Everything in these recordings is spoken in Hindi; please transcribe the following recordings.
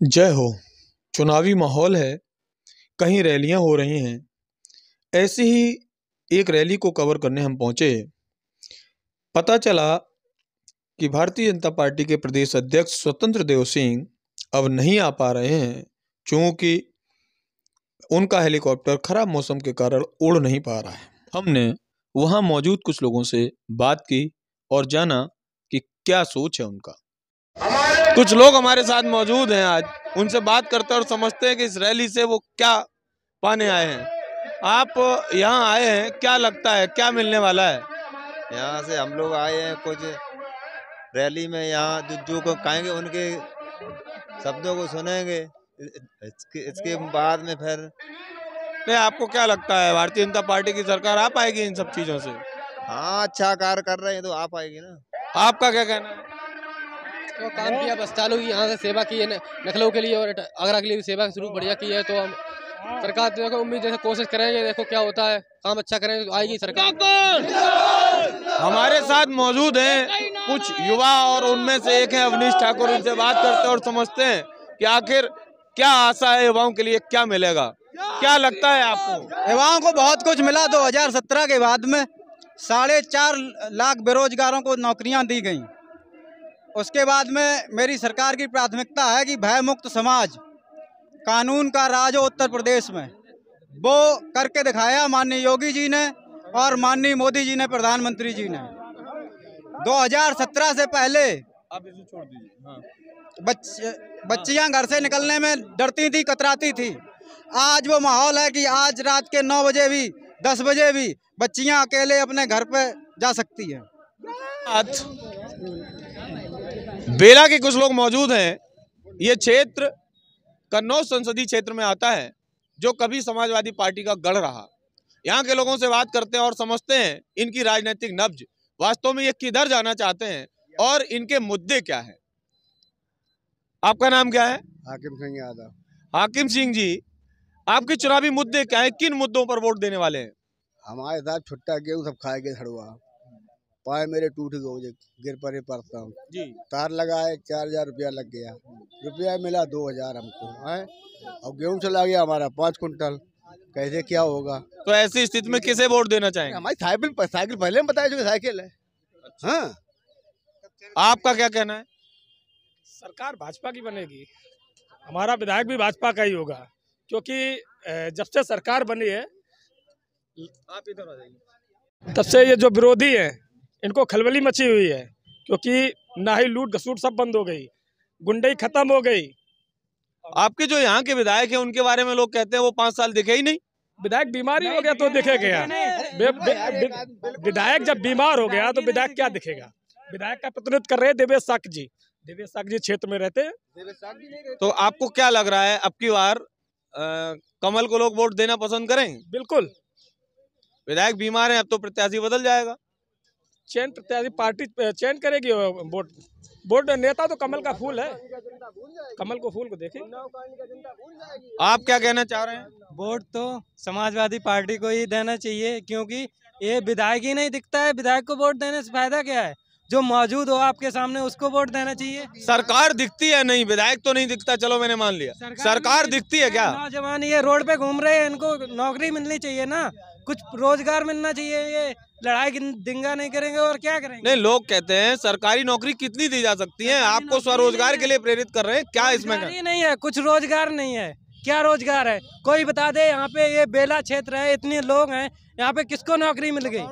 जय हो। चुनावी माहौल है, कहीं रैलियां हो रही हैं। ऐसी ही एक रैली को कवर करने हम पहुंचे। पता चला कि भारतीय जनता पार्टी के प्रदेश अध्यक्ष स्वतंत्र देव सिंह अब नहीं आ पा रहे हैं, क्योंकि उनका हेलीकॉप्टर खराब मौसम के कारण उड़ नहीं पा रहा है। हमने वहां मौजूद कुछ लोगों से बात की और जाना कि क्या सोच है उनका। कुछ लोग हमारे साथ मौजूद हैं, आज उनसे बात करते हैं और समझते हैं कि इस रैली से वो क्या पाने आए हैं। आप यहाँ आए हैं, क्या लगता है क्या मिलने वाला है? यहाँ से हम लोग आए हैं कुछ रैली में, यहाँ जो को कहेंगे उनके शब्दों को सुनेंगे। इसके बाद में फिर नहीं, आपको क्या लगता है भारतीय जनता पार्टी की सरकार आ पाएगी इन सब चीजों से? हाँ, अच्छा कार्य कर रहे हैं तो आ पाएगी ना। आपका क्या कहना है? तो काम किया, बस चालू की यहाँ से सेवा की है नखलों के लिए और आगरा के लिए भी सेवा शुरू बढ़िया की है। तो हम सरकार तो देखो उम्मीद जैसे कोशिश करेंगे, देखो क्या होता है, काम अच्छा करेंगे तो आएगी सरकार। हमारे साथ मौजूद हैं कुछ युवा और उनमें से एक है अवनीश ठाकुर। उनसे बात करते हैं और समझते हैं कि आखिर क्या आशा है युवाओं के लिए, क्या मिलेगा, क्या लगता है आपको? युवाओं को बहुत कुछ मिला। 2017 के बाद में 4.5 लाख बेरोजगारों को नौकरियां दी गई। उसके बाद में मेरी सरकार की प्राथमिकता है कि भय मुक्त समाज, कानून का राज हो उत्तर प्रदेश में। वो करके दिखाया माननीय योगी जी ने और माननीय मोदी जी ने, प्रधानमंत्री जी ने। 2017 से पहले आप इसे छोड़ दीजिए। हाँ। बच्चियां घर से निकलने में डरती थी, कतराती थी। आज वो माहौल है कि आज रात के 9 बजे भी 10 बजे भी बच्चियां अकेले अपने घर पे जा सकती हैं। बेला के कुछ लोग मौजूद हैं। ये क्षेत्र कन्नौज संसदीय क्षेत्र में आता है, जो कभी समाजवादी पार्टी का गढ़ रहा। यहाँ के लोगों से बात करते हैं और समझते हैं इनकी राजनीतिक नब्ज, वास्तव में ये किधर जाना चाहते हैं और इनके मुद्दे क्या हैं। आपका नाम क्या है? हाकिम सिंह यादव। हाकिम सिंह जी, आपके चुनावी मुद्दे क्या है? किन मुद्दों पर वोट देने वाले हैं? हमारे साथ छुट्टा गेहूँ सब खाए गए, झड़ुआ पाए मेरे टूट गए, गिर पड़े पड़ता हूँ जी। तार लगाए 4000 रुपया लग गया, रुपया मिला 2000 हमको है, और गेहूँ चला गया हमारा 5 कुंटल। कैसे क्या होगा? तो ऐसी स्थिति में किसे वोट देना चाहेंगे? हमारी साइकिल पहले में बताया जो साइकिल है। हाँ, आपका क्या कहना है? सरकार भाजपा की बनेगी, हमारा विधायक भी भाजपा का ही होगा, क्योंकि जब से सरकार बनी है, आप इधर आ जाइए, तब से ये जो विरोधी हैं इनको खलबली मची हुई है, क्योंकि ना ही लूट घसूट सब बंद हो गई, गुंडई खत्म हो गई। आपके जो यहाँ के विधायक हैं उनके बारे में लोग कहते हैं वो 5 साल दिखे ही नहीं। विधायक बीमारी हो गया तो दिखेगा। विधायक जब बीमार हो गया तो विधायक क्या दिखेगा? विधायक का प्रतिनिधित्व कर रहे हैं देवेश साक्य जी। देवेश साक्य जी क्षेत्र में रहते हैं। तो आपको क्या लग रहा है, अब की बार कमल को लोग वोट देना पसंद करेंगे? बिल्कुल। विधायक बीमार हैं, अब तो प्रत्याशी बदल जाएगा। चयन प्रत्याशी पार्टी चयन करेगी। वोट नेता तो कमल का फूल है, कमल को फूल को देखें। आप क्या कहना चाह रहे हैं? वोट तो समाजवादी पार्टी को ही देना चाहिए, क्योंकि ये विधायक ही नहीं दिखता है। विधायक को वोट देने से फायदा क्या है? जो मौजूद हो आपके सामने उसको वोट देना चाहिए। सरकार दिखती है नहीं, विधायक तो नहीं दिखता, चलो मैंने मान लिया। सरकार दिखती है क्या? नौजवान ये रोड पे घूम रहे हैं, इनको नौकरी मिलनी चाहिए ना, कुछ रोजगार मिलना चाहिए। ये लड़ाई दिंगा नहीं करेंगे और क्या करेंगे? नहीं, लोग कहते हैं सरकारी नौकरी कितनी दी जा सकती है, आपको स्वरोजगार के लिए प्रेरित कर रहे हैं क्या? इसमें नहीं है, कुछ रोजगार नहीं है। क्या रोजगार है? कोई बता दे। यहाँ पे ये बेला क्षेत्र है, इतने लोग हैं, यहाँ पे किसको नौकरी मिल गई?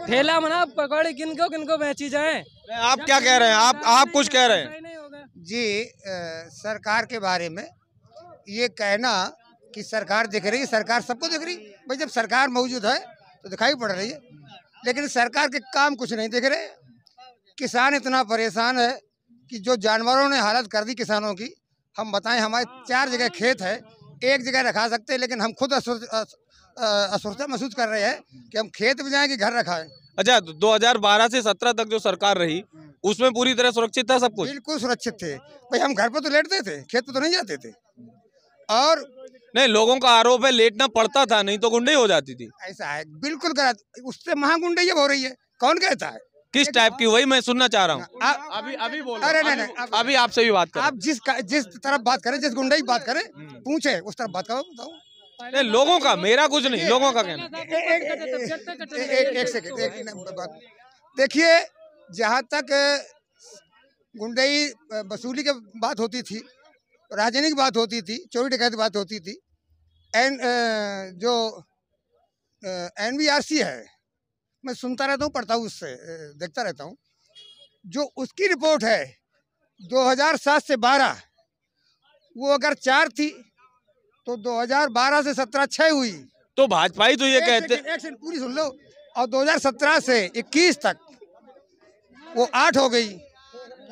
ठेला बना, पकौड़ी किनको बेची जाए? आप क्या कह रहे हैं? आप कुछ कह रहे हैं जी? सरकार के बारे में ये कहना कि सरकार दिख रही है, सरकार सबको दिख रही भाई। जब सरकार मौजूद है तो दिखाई पड़ रही है, लेकिन सरकार के काम कुछ नहीं दिख रहे। किसान इतना परेशान है कि जो जानवरों ने हालत कर दी किसानों की। हम बताएं, हमारे 4 जगह खेत है, एक जगह रखा सकते हैं, लेकिन हम खुद असुरता महसूस कर रहे हैं कि हम खेत में जाएं कि घर रखाएं। अच्छा, 2012 से 17 तक जो सरकार रही उसमें पूरी तरह सुरक्षित था सब कुछ? बिल्कुल सुरक्षित थे भाई। हम घर पर तो लेटते थे, खेत पर तो नहीं जाते थे। और नहीं, लोगों का आरोप है लेटना पड़ता था, नहीं तो गुंडे हो जाती थी। ऐसा है, बिल्कुल गलत। उससे महागुंडई हो रही है। कौन कहता है? किस टाइप की, वही मैं सुनना चाह रहा हूँ। अभी बोल, अरे नहीं, अभी आपसे भी बात करें। आप जिस तरफ बात करें, जिस गुंडे की बात करें, पूछे उस तरफ बात करो, बताओ। नहीं, लोगों का, मेरा कुछ नहीं, लोगों का कहना। एक सेकंड देखिए, जहाँ तक गुंडई वसूली की बात होती थी, राजनीतिक बात होती थी, चोरी डकैती बात होती थी, जो NBRC है, मैं सुनता रहता हूँ, पढ़ता हूँ, उससे देखता रहता हूँ, जो उसकी रिपोर्ट है 2007 से 12, वो अगर 4 थी तो 2012 से 17 6 हुई। तो भाजपा ही तो ये कहते, एक सेकंड पूरी सुन लो, और 2017 से 21 तक वो 8 हो गई।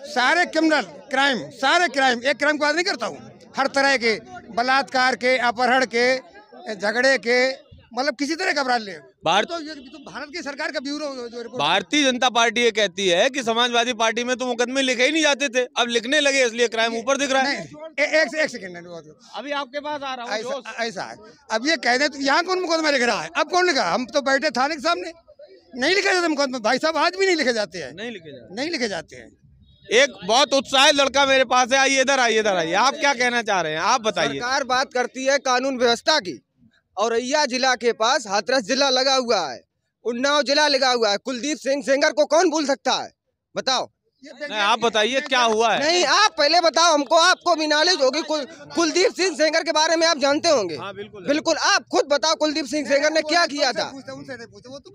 सारे क्रिमिनल क्राइम, सारे क्राइम, एक क्राइम की बात नहीं करता हूँ, हर तरह के, बलात्कार के, अपहरण के, झगड़े के, मतलब किसी तरह का अपराध ले। तो भारत की सरकार का ब्यूरो जो रिपोर्ट, भारतीय जनता पार्टी ये कहती है कि समाजवादी पार्टी में तो मुकदमे लिखे ही नहीं जाते थे, अब लिखने लगे, इसलिए क्राइम ऊपर दिख रहा है। एक सेकंड, अभी आपके पास आ रहा हूँ। ऐसा है, अब ये कह दे तो यहाँ कौन मुकदमा लिख रहा है? अब कौन लिखा? हम तो बैठे थाने के सामने, नहीं लिखे जाते मुकदमे भाई साहब, आज भी नहीं लिखे जाते हैं, नहीं लिखे जाते हैं। एक बहुत उत्साहित लड़का मेरे पास है, आइए इधर, आइए इधर, आइए। आप क्या कहना चाह रहे हैं, आप बताइए। सरकार बात करती है कानून व्यवस्था की, औरैया जिला के पास हाथरस जिला लगा हुआ है, उन्नाव जिला लगा हुआ है, कुलदीप सिंह सेंगर को कौन भूल सकता है? बताओ। नहीं, आप बताइए क्या हुआ है। नहीं, आप पहले बताओ हमको, आपको भी नॉलेज होगी, कुलदीप सिंह सेंगर के बारे में आप जानते होंगे। हाँ, बिल्कुल, आप खुद बताओ कुलदीप सिंह सेंगर ने क्या किया था।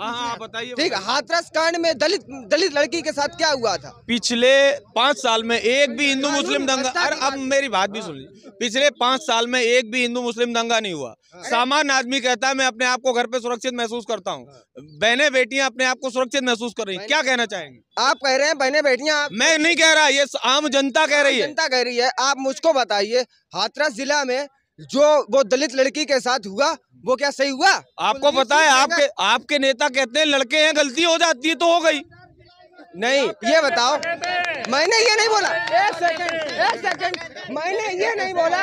हाँ, बताइए। ठीक है, हाथरस कांड में दलित लड़की के साथ क्या हुआ था? पिछले 5 साल में एक भी हिंदू मुस्लिम दंगा, अरे अब मेरी बात भी सुन लीजिए, पिछले 5 साल में एक भी हिंदू मुस्लिम दंगा नहीं हुआ। सामान्य आदमी कहता है मैं अपने आप को घर पे सुरक्षित महसूस करता हूँ, बहनें बेटियां अपने आप को सुरक्षित महसूस कर रही हैं, क्या कहना चाहेंगे? आप कह रहे हैं बहनें बेटियां, मैं नहीं कह रहा, ये आम जनता कह रही है। जनता कह रही है। आप मुझको बताइए, हाथरस जिला में जो वो दलित लड़की के साथ हुआ, वो क्या सही हुआ? आपको पता है, आपके नेता कहते हैं लड़के हैं, गलती हो जाती है तो हो गई। नहीं, ये बताओ, मैंने ये नहीं बोला, एक सेकंड, मैंने ये नहीं बोला,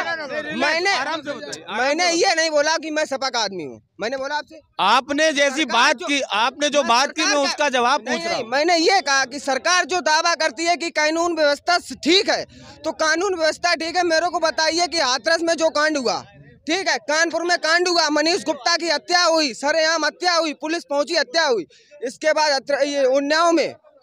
मैंने ये नहीं बोला कि मैं सपा का आदमी हूँ, मैंने बोला आपसे, आपने जैसी बात की, आपने जो बात की मैं उसका जवाब पूछ रहा हूँ। मैंने ये कहा कि सरकार जो दावा करती है कि कानून व्यवस्था ठीक है, तो कानून व्यवस्था ठीक है, मेरे को बताइए कि हाथरस में जो कांड हुआ, ठीक है, कानपुर में कांड हुआ, मनीष गुप्ता की हत्या हुई, सरेआम हत्या हुई, पुलिस पहुंची, हत्या हुई, इसके बाद ये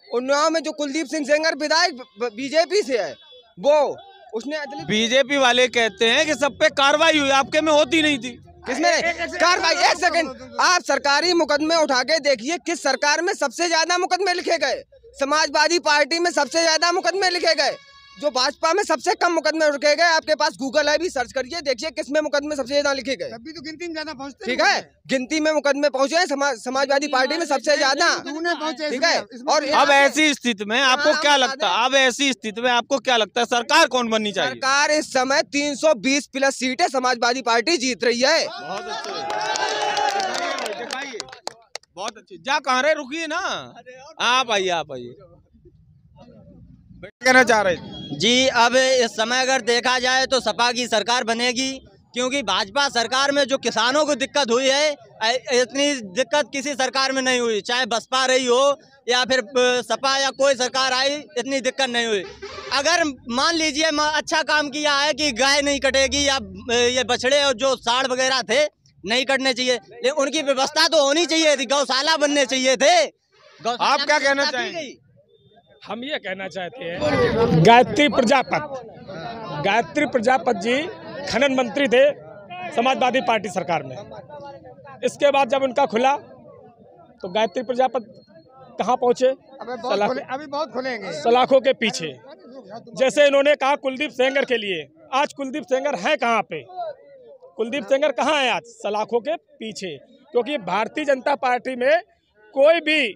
उन्नाव में जो कुलदीप सिंह सेंगर विधायक बीजेपी से है, वो उसने बीजेपी वाले कहते हैं कि सब पे कार्रवाई हुई, आपके में होती नहीं थी। किसमें कार्रवाई? एक सेकंड, आप सरकारी मुकदमे उठा के देखिए, किस सरकार में सबसे ज्यादा मुकदमे लिखे गए? समाजवादी पार्टी में सबसे ज्यादा मुकदमे लिखे गए, जो भाजपा में सबसे कम मुकदमे लिखे गए। आपके पास गूगल है, भी सर्च करिए, देखिए किसमें मुकदमे सबसे ज्यादा लिखे गए। तभी तो गिनती में ज्यादा पहुंचते, ठीक है, गिनती में मुकदमे पहुंचे हैं समाजवादी पार्टी में सबसे ज्यादा, ठीक है। और अब ऐसी स्थिति में आपको क्या लगता है, अब ऐसी स्थिति में आपको क्या लगता है सरकार कौन बननी चाहिए? सरकार इस समय 320 प्लस सीटें समाजवादी पार्टी जीत रही है। बहुत अच्छी, जा कहाँ रहे, रुकिए ना, आप आइए। कहना चाह रहे थे जी, अब इस समय अगर देखा जाए तो सपा की सरकार बनेगी, क्योंकि भाजपा सरकार में जो किसानों को दिक्कत हुई है, इतनी दिक्कत किसी सरकार में नहीं हुई, चाहे बसपा रही हो या फिर सपा या कोई सरकार आई, इतनी दिक्कत नहीं हुई। अगर मान लीजिए अच्छा काम किया है कि गाय नहीं कटेगी या ये बछड़े और जो साढ़ वगैरह थे नहीं कटने चाहिए, लेकिन उनकी व्यवस्था तो होनी चाहिए थी, गौशाला बनने चाहिए थे। आप क्या कहना चाहेंगे? हम ये कहना चाहते हैं, गायत्री प्रजापत जी खनन मंत्री थे समाजवादी पार्टी सरकार में। इसके बाद जब उनका खुला तो गायत्री प्रजापत कहाँ पहुँचे? अभी बहुत खुलेंगे, सलाखों के पीछे। जैसे इन्होंने कहा कुलदीप सेंगर के लिए, आज कुलदीप सेंगर है कहाँ पे? कुलदीप सेंगर कहाँ है आज? सलाखों के पीछे। क्योंकि भारतीय जनता पार्टी में कोई भी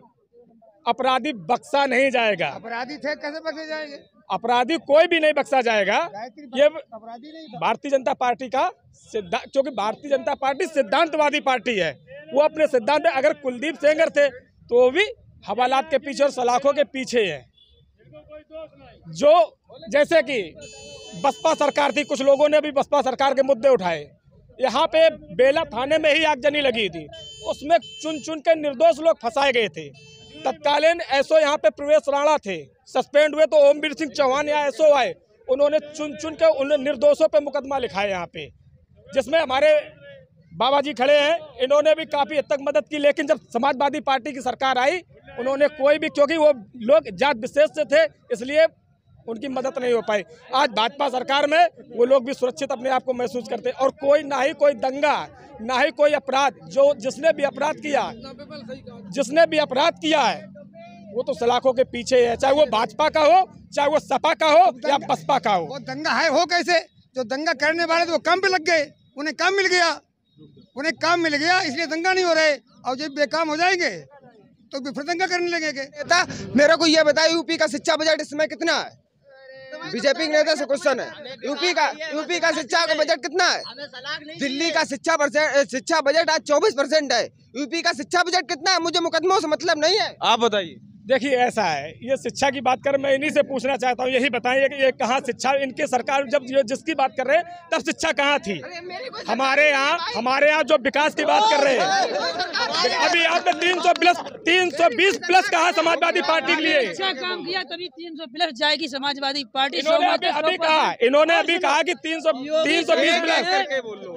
अपराधी बख्शा नहीं जाएगा। अपराधी थे, कैसे बख्शे जाएंगे? अपराधी कोई भी नहीं बख्शा जाएगा। ये अपराधी नहीं, भारतीय जनता पार्टी का सिद्धांत, क्योंकि भारतीय जनता पार्टी सिद्धांतवादी पार्टी है। वो अपने सिद्धांत में, अगर कुलदीप सेंगर थे तो वो भी हवालात के पीछे और सलाखों के पीछे है। जो जैसे कि बसपा सरकार थी, कुछ लोगों ने भी बसपा सरकार के मुद्दे उठाए। यहाँ पे बेला थाने में ही आगजनी लगी थी, उसमें चुन चुन के निर्दोष लोग फंसाए गए थे। तत्कालीन एसओ यहाँ पे प्रवेश राणा थे, सस्पेंड हुए तो ओमवीर सिंह चौहान यहाँ एसओ आए, उन्होंने चुन चुन के उन निर्दोषों पे मुकदमा लिखा है यहाँ पे, जिसमें हमारे बाबा जी खड़े हैं, इन्होंने भी काफ़ी हद तक मदद की। लेकिन जब समाजवादी पार्टी की सरकार आई, उन्होंने कोई भी, क्योंकि वो लोग जात विशेष से थे इसलिए उनकी मदद नहीं हो पाई। आज भाजपा सरकार में वो लोग भी सुरक्षित अपने आप को महसूस करते हैं और कोई ना ही कोई दंगा, ना ही कोई अपराध, जो जिसने भी अपराध किया है वो तो सलाखों के पीछे है, चाहे वो भाजपा का हो, चाहे वो सपा का हो या बसपा का हो। वो दंगा है हो कैसे? जो दंगा करने वाले थे वो काम पे लग गए, उन्हें काम मिल गया, इसलिए दंगा नहीं हो रहे। और जब बेकाम हो जाएंगे तो फिर दंगा करने लगेंगे। मेरे को ये बताइए, यूपी का शिक्षा बजट इस समय कितना है? बीजेपी के नेता से क्वेश्चन है, यूपी का शिक्षा का बजट कितना है? दिल्ली का शिक्षा बजट आज 24% है, यूपी का शिक्षा बजट कितना है? मुझे मुकदमों से मतलब नहीं है। आप बताइए। देखिए ऐसा है, ये शिक्षा की बात कर, मैं इन्हीं से पूछना चाहता हूँ, यही बताइए कि ये कहाँ शिक्षा, इनकी सरकार जब जिसकी बात कर रहे हैं तब शिक्षा कहाँ थी? हमारे यहाँ जो विकास की बात कर रहे हैं, अभी आपने 320 प्लस कहा समाजवादी पार्टी के लिए। अच्छा काम किया तभी 300 प्लस जाएगी समाजवादी पार्टी। इन्होंने अभी कहा कि 320 प्लस,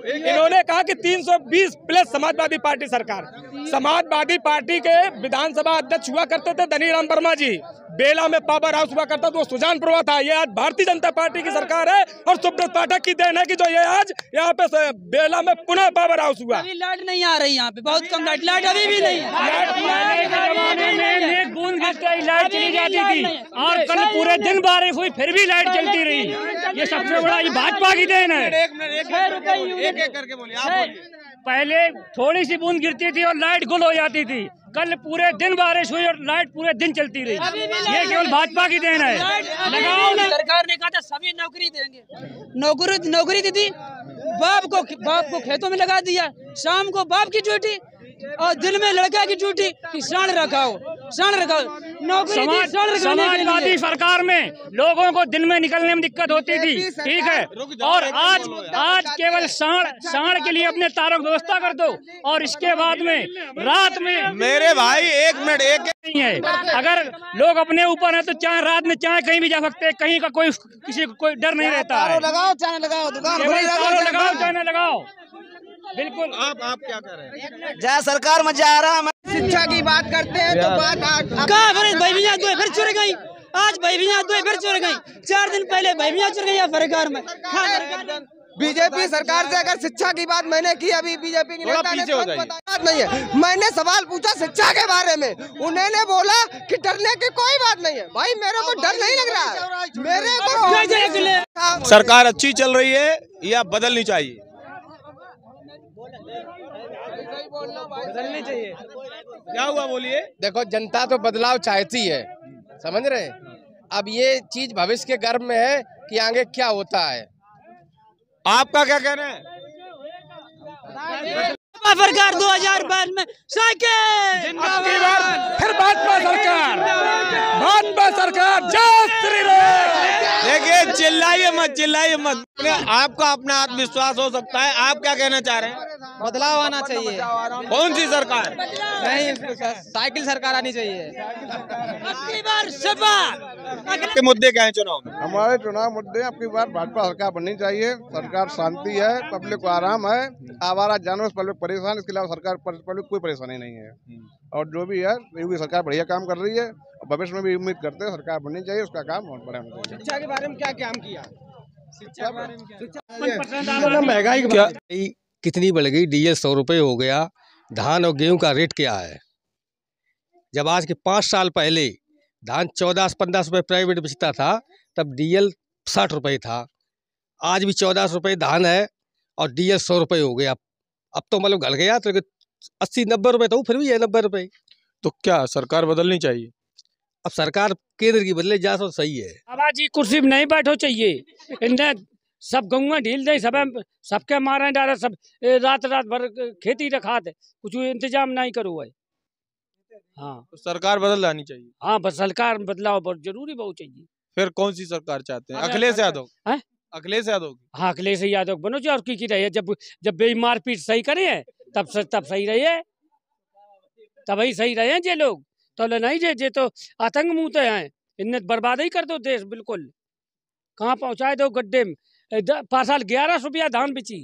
इन्होंने कहा कि 320 प्लस समाजवादी पार्टी सरकार। समाजवादी पार्टी के विधानसभा अध्यक्ष हुआ करते थे धनीराम वर्मा जी, बेला में पावर हाउस हुआ करता था, वो सुजानपुर था। ये आज भारतीय जनता पार्टी की सरकार है और सुब्रत पाठक की देन है कि जो ये आज यहाँ पे बेला में पुनः पावर हाउस हुआ। अभी लाइट नहीं आ रही यहाँ पे, बहुत कम लाइट अभी भी नहीं है। बूंद गिरते ही लाइट चली जाती थी और कल पूरे दिन बारिश हुई फिर भी लाइट चलती रही। ये सबसे बड़ा ये भाजपा की देन है। पहले थोड़ी सी बूंद गिरती थी और लाइट गुल हो जाती थी, कल पूरे दिन बारिश हुई और लाइट पूरे दिन चलती रही। ये केवल भाजपा की देन है। लगाओ ना, सरकार ने कहा था सभी नौकरी देंगे, नौकरी दी थी, बाप को खेतों में लगा दिया, शाम को बाप की ड्यूटी और दिन में लड़का की ड्यूटी कि साढ़ रखाओ। समाजवादी सरकार में लोगों को दिन में निकलने में दिक्कत होती थी, ठीक है, और आज केवल साढ़ के लिए अपने तारों की व्यवस्था कर दो और इसके बाद में रात में मेरे भाई एक मिनट नहीं है। अगर लोग अपने ऊपर है तो चाहे रात में चाहे कहीं भी जा सकते हैं, कहीं का किसी को कोई डर नहीं रहता है। लगाओ चाहे लगाओ, दुकान लगाओ चाहे लगाओ, बिल्कुल। आप क्या कर रहे हैं? जय सरकार में जा रहा है। शिक्षा की बात करते हैं तो भैया दो फिर चुर गई, आज भैया दो फिर चुर गई, 4 दिन पहले भैया चुर गई सरकार में। बीजेपी सरकार से अगर शिक्षा की बात मैंने की, अभी बीजेपी की नेता ने बात नहीं है। मैंने सवाल पूछा शिक्षा के बारे में, उन्होंने बोला कि डरने की कोई बात नहीं है। भाई मेरे को डर नहीं लग रहा है, मेरे को सरकार अच्छी चल रही है या बदलनी चाहिए? बदलनी चाहिए। क्या हुआ बोलिए? देखो जनता तो बदलाव चाहती है, समझ रहे हैं। अब ये चीज भविष्य के गर्भ में है कि आगे क्या होता है। आपका क्या कहना है? सरकार 2005 में साइकिल, फिर भाजपा सरकार, जय श्री राम। देखिए चिल्लाइए मत। आपका अपना आत्मविश्वास हो सकता है, आप क्या कहना चाह रहे हैं? बदलाव आना चाहिए। कौन सी सरकार? नहीं, साइकिल सरकार आनी चाहिए। अगली बार सपा। के मुद्दे क्या है चुनाव में? हमारे चुनाव मुद्दे आपकी बार भाजपा सरकार बननी चाहिए। सरकार शांति है, पब्लिक को आराम है, आवारा जानवर से पब्लिक परेशान, इसके अलावा सरकार पब्लिक कोई परेशानी नहीं है। और जो भी है योगी सरकार बढ़िया काम कर रही है, भविष्य में भी उम्मीद करते हैं सरकार बननी चाहिए, उसका काम और बढ़ाना चाहिए। शिक्षा के बारे में क्या काम किया? महंगाई क्या कितनी बढ़ गई, डीजल 100 रुपये हो गया, धान और गेहूं का रेट क्या है? जब आज के 5 साल पहले धान 14-15 रुपये प्राइवेट बेचता था, तब डीजल 60 रुपये था। आज भी 14 रुपये धान है और डीजल 100 रुपये हो गया। अब तो मतलब घट गया, तो 80-90 रुपये तो फिर भी है 90 रुपये। तो क्या सरकार बदलनी चाहिए? अब सरकार केंद्र की बदले जा तो सही है। बाबा जी कुर्सी में नहीं बैठो चाहिए, इन्हें सब गौवा ढील दे, सबके मारे डाले, सब रात भर खेती रखा थे, कुछ इंतजाम नहीं करो है। हाँ तो सरकार बदल जानी चाहिए। हाँ बस सरकार बदलाव बहुत जरूरी बहुत चाहिए। फिर कौन सी सरकार चाहते हैं? अखिलेश यादव? अखिलेश यादव? हाँ अखिलेश यादव बनो जी, और की रही है। जब मारपीट सही करे तब सही रही है, तभी सही रहे हैं ये लोग। तो नहीं जे तो आतंक मुँहते हैं, इन्हें बर्बाद ही कर दो देश बिल्कुल। कहाँ पहुँचाए दो गड्ढे में। 5 साल 1100 रुपया धान बेची,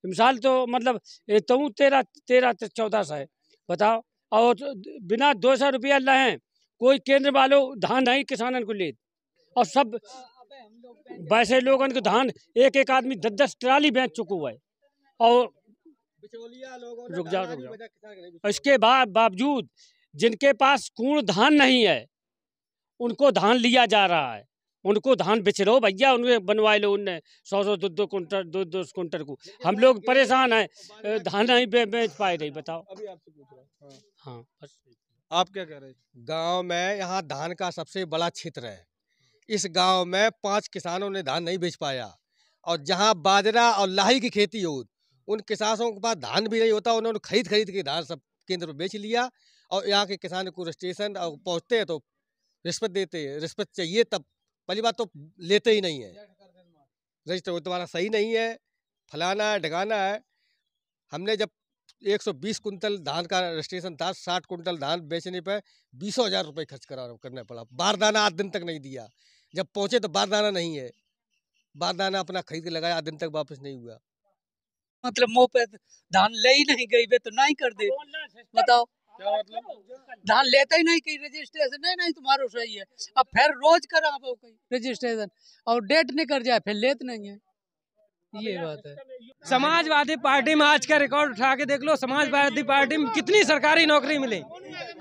मिसाल तो मतलब तो 13-14 है बताओ। और बिना 200 रुपया लाए कोई केंद्र वालों धान नहीं किसानों को ले, और सब वैसे लोगों को धान एक आदमी 10-10 ट्राली बेच चुका हुआ है। और रुक जाओ, इसके बावजूद जिनके पास कूण धान नहीं है उनको धान लिया जा रहा है, उनको धान बेच लो भैया, उन्हें बनवाए लो, उनने 100 200 कुंटल 200 कुंटल को। हम लोग परेशान हैं, धान नहीं बेच पाए नहीं बताओ। अभी आपसे पूछ रहा हूं। हाँ बस आप क्या कह रहे हैं? गांव में यहाँ धान का सबसे बड़ा क्षेत्र है। इस गांव में 5 किसानों ने धान नहीं बेच पाया, और जहाँ बाजरा और लाही की खेती हो उन किसानों के पास धान भी नहीं होता, उन्होंने खरीद के धान सब केंद्र पर बेच लिया। और यहाँ के किसान को रजिस्ट्रेशन पहुँचते हैं तो रिश्वत देते हैं, रिश्वत चाहिए तब, पहली बात तो लेते ही नहीं है, रजिस्टर तुम्हारा सही नहीं है, फलाना है ढगाना है। हमने जब 120 कुंटल धान का रजिस्ट्रेशन था, 60 कुंटल धान बेचने पे 20,000 रुपये खर्च करना पड़ा। बारदाना 8 दिन तक नहीं दिया, जब पहुंचे तो बारदाना नहीं है, बारदाना अपना खरीद के लगाया, 8 दिन तक वापस नहीं हुआ। मतलब मुँह पे धान ले ही नहीं गई वे तो नहीं कर दे, बताओ क्या मतलब? धान लेते ही नहीं, कहीं रजिस्ट्रेशन नहीं तुम्हारा सही है, अब फिर रोज करा रजिस्ट्रेशन और डेट नहीं कर जाए फिर लेते नहीं है, ये बात है। समाजवादी पार्टी में आज का रिकॉर्ड उठा के देख लो, समाजवादी पार्टी में कितनी सरकारी नौकरी मिली।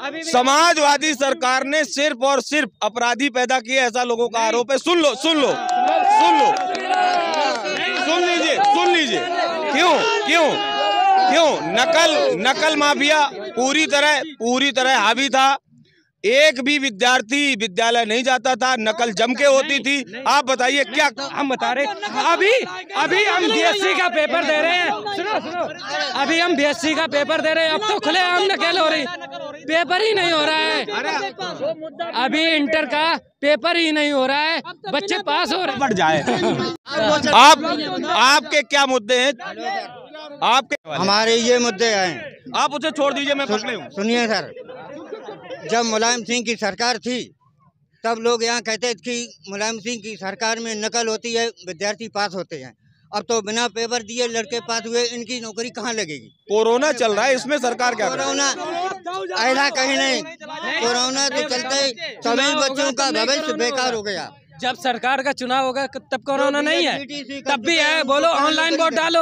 अभी समाजवादी सरकार ने सिर्फ और सिर्फ अपराधी पैदा किए, ऐसा लोगों का आरोप है। सुन लो सुन लो सुन लो, सुन लीजिए। क्यों नकल माफिया पूरी तरह हावी था। एक भी विद्यार्थी विद्यालय नहीं जाता था, नकल जम के होती थी। आप बताइए क्या हम बता रहे, अभी हम बीएससी का पेपर दे रहे हैं, सुनो अभी हम बीएससी का पेपर दे रहे हैं, अब तो खुले आम नकल हो रही, पेपर ही नहीं हो रहा है। अभी इंटर का पेपर ही नहीं हो रहा है, बच्चे पास हो रहे। बढ़ जाए। आपके क्या मुद्दे हैं? आपके हमारे ये मुद्दे हैं, आप उसे छोड़ दीजिए, मैं पकड़े हूँ। सुनिए सर, जब मुलायम सिंह की सरकार थी तब लोग यहाँ कहते थे कि मुलायम सिंह की सरकार में नकल होती है, विद्यार्थी पास होते हैं। अब तो बिना पेपर दिए लड़के पास हुए, इनकी नौकरी कहाँ लगेगी? कोरोना चल रहा है, इसमें सरकार क्या करे? कोरोना ऐसा कहीं नहीं, कोरोना के चलते सभी बच्चों का भविष्य बेकार हो गया। जब सरकार का चुनाव होगा तब कोरोना नहीं है, तब भी है। बोलो ऑनलाइन वोट डालो,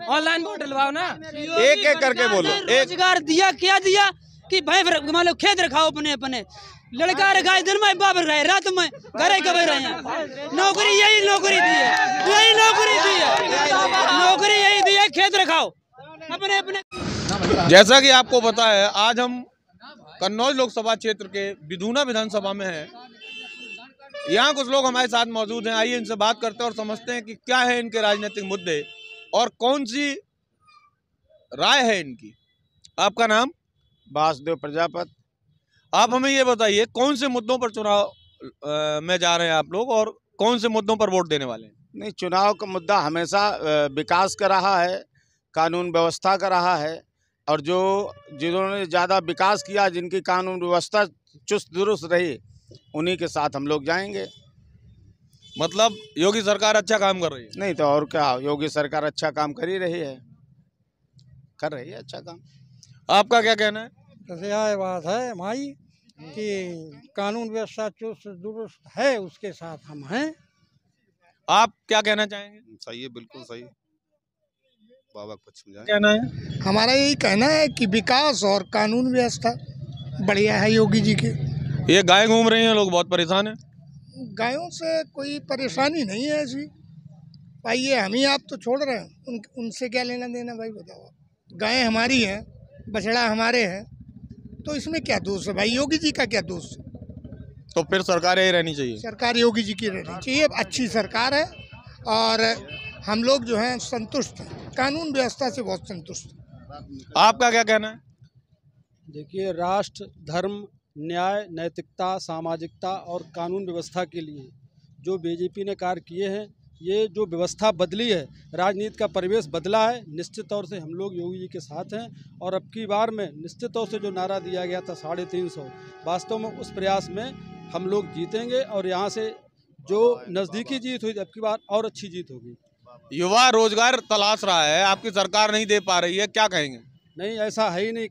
ऑनलाइन वोट डलवाओ ना, एक करके बोलो। रोजगार दिया, क्या दिया कि भाई मान लो खेत रखाओ अपने लड़का रखा, दिन में बाप रहे, रात में घरे कब रहे हैं। नौकरी यही नौकरी दी है, नौकरी यही दी है, खेत रखाओ अपने। जैसा कि आपको पता है, आज हम कन्नौज लोकसभा क्षेत्र के बिधूना विधानसभा में हैं। यहाँ कुछ लोग हमारे साथ मौजूद हैं, आइए इनसे बात करते हैं और समझते हैं कि क्या है इनके राजनीतिक मुद्दे और कौन सी राय है इनकी। आपका नाम? वासुदेव प्रजापति। आप हमें ये बताइए, कौन से मुद्दों पर चुनाव में जा रहे हैं आप लोग और कौन से मुद्दों पर वोट देने वाले हैं? नहीं, चुनाव का मुद्दा हमेशा विकास का रहा है, कानून व्यवस्था का रहा है, और जिन्होंने ज़्यादा विकास किया, जिनकी कानून व्यवस्था चुस्त दुरुस्त रही, उन्हीं के साथ हम लोग जाएंगे। मतलब योगी सरकार अच्छा काम कर रही है? नहीं तो और क्या, योगी सरकार अच्छा काम कर ही रही है, कर रही है अच्छा काम। आपका क्या कहना है? जैसे यह बात है भाई कि कानून व्यवस्था चुस्त दुरुस्त है, उसके साथ हम हैं। आप क्या कहना चाहेंगे? सही है, बिल्कुल सही। बाबा कुछ समझाएं। कहना है? हमारा यही कहना है कि विकास और कानून व्यवस्था बढ़िया है योगी जी के। ये गाय घूम रही हैं, लोग बहुत परेशान हैं। गायों से कोई परेशानी नहीं है ऐसी भाई, ये हम ही आप तो छोड़ रहे हैं, उनसे क्या लेना देना भाई बताओ। गायें हमारी हैं, बछड़ा हमारे हैं, तो इसमें क्या दोष है भाई? योगी जी का क्या दोष है? तो फिर सरकार यही रहनी चाहिए। सरकार योगी जी की रहनी चाहिए, अच्छी सरकार है और हम लोग जो हैं संतुष्ट हैं, कानून व्यवस्था से बहुत संतुष्ट हैं। आपका क्या कहना है? देखिए, राष्ट्र, धर्म, न्याय, नैतिकता, सामाजिकता और कानून व्यवस्था के लिए जो बीजेपी ने कार्य किए हैं ये जो व्यवस्था बदली है, राजनीति का परिवेश बदला है, निश्चित तौर से हम लोग योगी जी के साथ हैं। और अब की बार में निश्चित तौर से जो नारा दिया गया था 350, वास्तव में उस प्रयास में हम लोग जीतेंगे और यहाँ से जो नज़दीकी जीत हुई अब की बार और अच्छी जीत होगी। युवा रोजगार तलाश रहा है, आपकी सरकार नहीं दे पा रही है, क्या कहेंगे? नहीं, ऐसा है ही नहीं।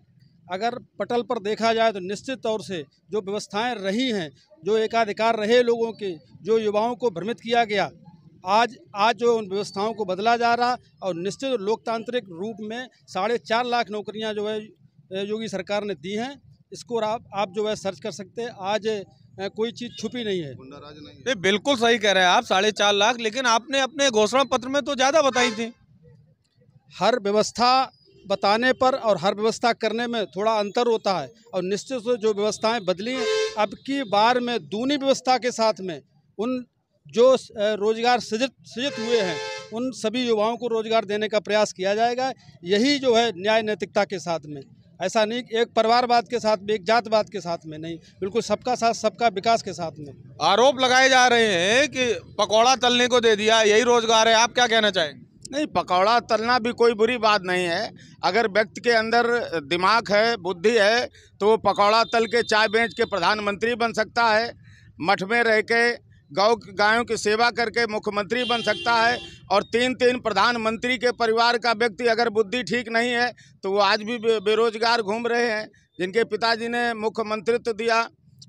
अगर पटल पर देखा जाए तो निश्चित तौर से जो व्यवस्थाएं रही हैं, जो एकाधिकार रहे लोगों के, जो युवाओं को भ्रमित किया गया, आज जो उन व्यवस्थाओं को बदला जा रहा और निश्चित लोकतांत्रिक रूप में 4.5 लाख नौकरियां जो है योगी सरकार ने दी हैं। इसको आप जो है सर्च कर सकते हैं। आज कोई चीज़ छुपी नहीं है। नहीं, बिल्कुल सही कह रहे हैं आप, 4.5 लाख, लेकिन आपने अपने घोषणा पत्र में तो ज़्यादा बताई थी। हर व्यवस्था बताने पर और हर व्यवस्था करने में थोड़ा अंतर होता है और निश्चित से जो व्यवस्थाएं बदली हैं, अब की बार में दूनी व्यवस्था के साथ में उन जो रोजगार सृजित हुए हैं उन सभी युवाओं को रोजगार देने का प्रयास किया जाएगा। यही जो है न्याय नैतिकता के साथ में, ऐसा नहीं एक परिवारवाद के साथ में, एक जातवाद के साथ में नहीं, बिल्कुल सबका साथ सबका विकास के साथ में। आरोप लगाए जा रहे हैं कि पकौड़ा तलने को दे दिया, यही रोजगार है, आप क्या कहना चाहेंगे? नहीं, पकौड़ा तलना भी कोई बुरी बात नहीं है। अगर व्यक्ति के अंदर दिमाग है, बुद्धि है, तो वो पकौड़ा तल के चाय बेच के प्रधानमंत्री बन सकता है, मठ में रह के गायों की सेवा करके मुख्यमंत्री बन सकता है। और 3 प्रधानमंत्री के परिवार का व्यक्ति अगर बुद्धि ठीक नहीं है तो वो आज भी बेरोजगार घूम रहे हैं। जिनके पिताजी ने मुख्यमंत्रित्व दिया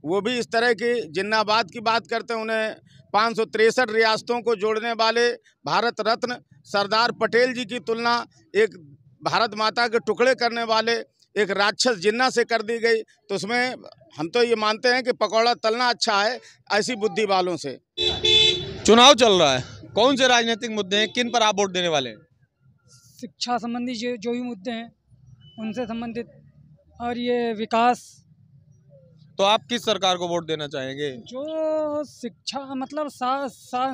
वो भी इस तरह की जिन्नाबाद की बात करते हैं। उन्हें 563 रियासतों को जोड़ने वाले भारत रत्न सरदार पटेल जी की तुलना एक भारत माता के टुकड़े करने वाले एक राक्षस जिन्ना से कर दी गई। तो उसमें हम तो ये मानते हैं कि पकौड़ा तलना अच्छा है ऐसी बुद्धि वालों से। चुनाव चल रहा है, कौन से राजनीतिक मुद्दे हैं, किन पर आप वोट देने वाले हैं? शिक्षा संबंधी जो भी मुद्दे हैं उनसे संबंधित, और ये विकास। तो आप किस सरकार को वोट देना चाहेंगे? जो शिक्षा मतलब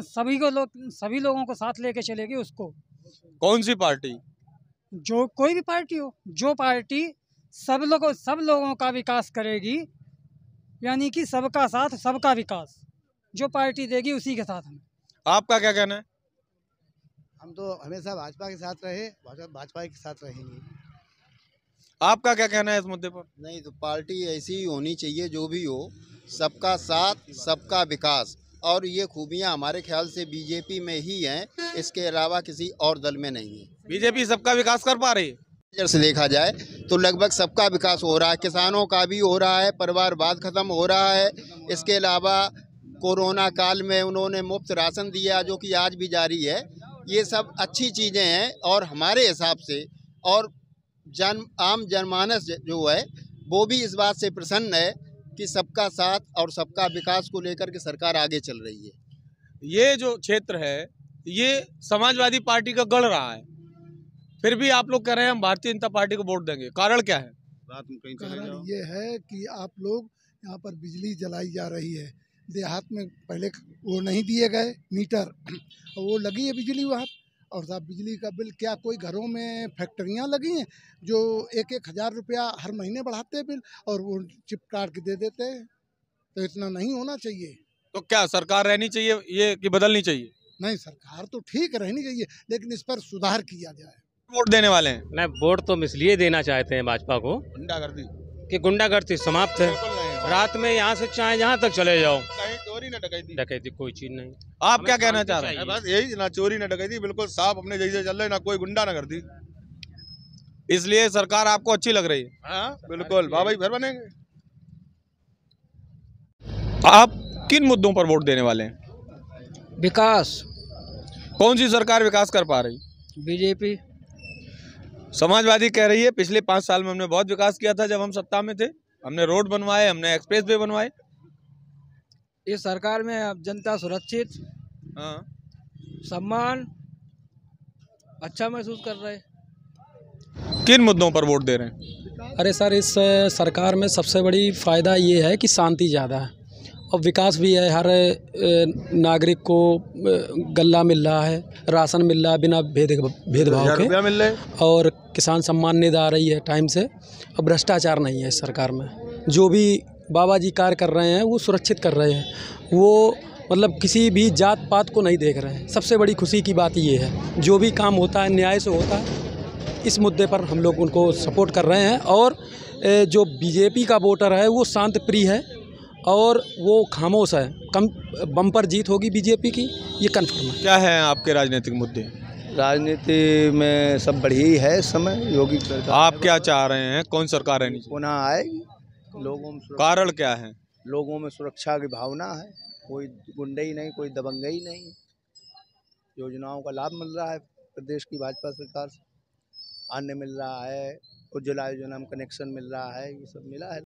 सभी लोगों को साथ लेके चलेगी उसको। कौन सी पार्टी? जो कोई भी पार्टी हो, जो पार्टी सब लोगों का विकास करेगी, यानी कि सबका साथ सबका विकास, जो पार्टी देगी उसी के साथ हम। आपका क्या कहना है? हम तो हमेशा भाजपा के साथ रहे, भाजपा के साथ रहेंगे। आपका क्या कहना है इस मुद्दे पर? नहीं, तो पार्टी ऐसी ही होनी चाहिए जो भी हो, सबका साथ सबका विकास, और ये खूबियां हमारे ख्याल से बीजेपी में ही हैं, इसके अलावा किसी और दल में नहीं है। बीजेपी सबका विकास कर पा रही है? से देखा जाए तो लगभग सबका विकास हो रहा है, किसानों का भी हो रहा है, परिवारवाद खत्म हो रहा है। इसके अलावा कोरोना काल में उन्होंने मुफ्त राशन दिया जो कि आज भी जारी है। ये सब अच्छी चीज़ें हैं और हमारे हिसाब से, और आम जनमानस जो है वो भी इस बात से प्रसन्न है कि सबका साथ और सबका विकास को लेकर के सरकार आगे चल रही है। ये जो क्षेत्र है ये समाजवादी पार्टी का गढ़ रहा है, फिर भी आप लोग कह रहे हैं हम भारतीय जनता पार्टी को वोट देंगे, कारण क्या है? रात में कहीं चले जाओ। ये है कि आप लोग यहाँ पर बिजली जलाई जा रही है, देहात में पहले वो नहीं दिए गए मीटर, वो लगी है बिजली वहाँ, और साहब बिजली का बिल क्या कोई घरों में फैक्ट्रियाँ लगी हैं जो 1-1 हज़ार रुपया हर महीने बढ़ाते हैं बिल, और वो चिप काट के दे देते हैं। तो इतना नहीं होना चाहिए। तो क्या सरकार रहनी चाहिए ये कि बदलनी चाहिए? नहीं, सरकार तो ठीक रहनी चाहिए, लेकिन इस पर सुधार किया जाए। वोट देने वाले हैं? नहीं, वोट तो हम इसलिए देना चाहते हैं भाजपा को गुंडागर्दी कि गुंडागर्दी समाप्त है। रात में यहाँ से चाहे जहाँ तक चले जाओ, चोरी न डकैती कोई चीज नहीं। आप क्या कहना चाह रहे हैं? बस यही, ना चोरी न डकैती, बिल्कुल साफ अपने जैसे चल रहे, ना कोई गुंडा न करती, इसलिए सरकार आपको अच्छी लग रही है? हाँ बिल्कुल, बाबा घर बनेंगे। आप किन मुद्दों पर वोट देने वाले हैं? विकास। कौन सी सरकार विकास कर पा रही? बीजेपी। समाजवादी कह रही है पिछले 5 साल में हमने बहुत विकास किया था, जब हम सत्ता में थे, हमने रोड बनवाए, हमने एक्सप्रेस वे बनवाए। इस सरकार में अब जनता सुरक्षित, सम्मान, अच्छा महसूस कर रहे हैं। किन मुद्दों पर वोट दे रहे हैं? अरे सर, इस सरकार में सबसे बड़ी फ़ायदा ये है कि शांति ज़्यादा है और विकास भी है। हर नागरिक को गल्ला मिल रहा है, राशन मिल रहा है बिना भेदभाव के, मिल रहे, और किसान सम्मान निधि आ रही है टाइम से। और भ्रष्टाचार नहीं है इस सरकार में। जो भी बाबा जी कार्य कर रहे हैं वो सुरक्षित कर रहे हैं। वो मतलब किसी भी जात पात को नहीं देख रहे हैं। सबसे बड़ी खुशी की बात ये है, जो भी काम होता है न्याय से होता है। इस मुद्दे पर हम लोग उनको सपोर्ट कर रहे हैं। और जो बीजेपी का वोटर है वो शांत प्रिय है और वो खामोश है। कम बम्पर जीत होगी बीजेपी की, ये कन्फर्म है। क्या है आपके राजनीतिक मुद्दे? राजनीति में सब बढ़िया ही है इस समय। योगी सरकार, आप क्या चाह रहे हैं, कौन सरकार रहनी चाहिए? पुनः आएगी। लोगों में कारण क्या है? लोगों में सुरक्षा की भावना है, कोई गुंडई नहीं, कोई दबंगई नहीं। योजनाओं का लाभ मिल रहा है प्रदेश की भाजपा सरकार से, अन्न मिल रहा है, उज्ज्वला योजना में कनेक्शन मिल रहा है, ये सब मिला है।